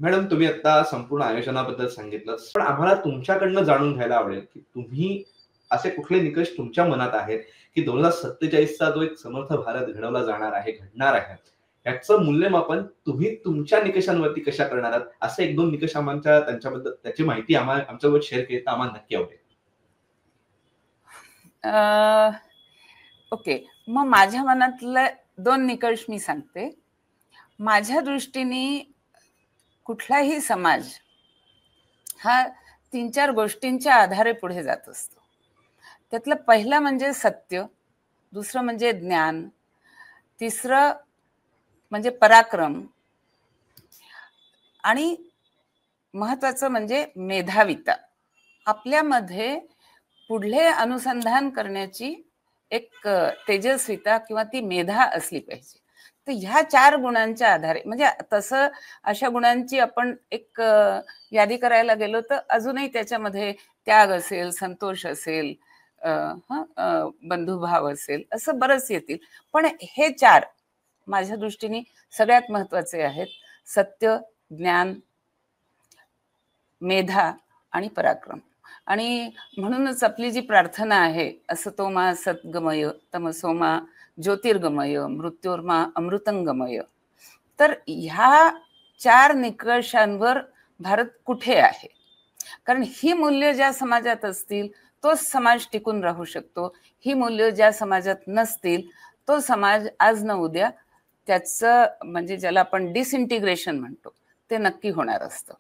Madam, तुम्ही आता संपूर्ण आयोजनाबद्दल सांगितलं, पण आम्हाला तुमच्याकडनं जाणून घ्यायला आवडेल, की तुम्ही असे कुठले निकष तुमच्या मनात आहेत, की 2047चा जो एक समर्थ भारत घडवला जाणार आहे, घडणार आहे, याचं मूल्यमापन तुम्ही तुमच्या निकषांवरती कशा करणार आहात? असे 1-2 निकष आम्हाला त्यांच्याबद्दल त्याची माहिती आमच्यासोबत शेअर केली तर आम्हाला नक्की आवडेल. ओके, मग माझ्या मनातले 2 निकष मी सांगते. माझ्या दृष्टीने कुठलाही समाज हा 3-4 गोष्टींच्या आधारे पुढे जात असतो. त्यातलं पहिलं म्हणजे सत्य, दुसरं म्हणजे ज्ञान, तिसरं म्हणजे पराक्रम आणि महत्वाचं म्हणजे मेधाविता. आपल्यामध्ये पुढले अनुसंधान करण्याची एक तेजस्विता किंवा ती मेधा असली पाहिजे. तर ह्या 4 गुणांच्या आधारे, म्हणजे तसं अशा गुणांची आपण एक यादी करायला गेलो तर अजूनही त्याच्यामध्ये त्याग असेल, संतोष असेल, बंधुभाव असेल, असं बरंच येतील. पण हे 4 माझ्या दृष्टीने सगळ्यात महत्वाचे आहेत: सत्य, ज्ञान, मेधा आणि पराक्रम. आणि म्हणूनच आपली जी प्रार्थना आहे, असतो मा सद्गमय, तमसो मा ज्योतिर्गमय, मृत्योर्मा अमृतंगमय. तर ह्या 4 निकषांवर भारत कुठे आहे? कारण ही मूल्य ज्या समाजात असतील तोच समाज टिकून राहू शकतो. ही मूल्य ज्या समाजात नसतील तो समाज आज न उद्या त्याचं, म्हणजे ज्याला आपण डिसइंटिग्रेशन म्हणतो, ते नक्की होणार असतं.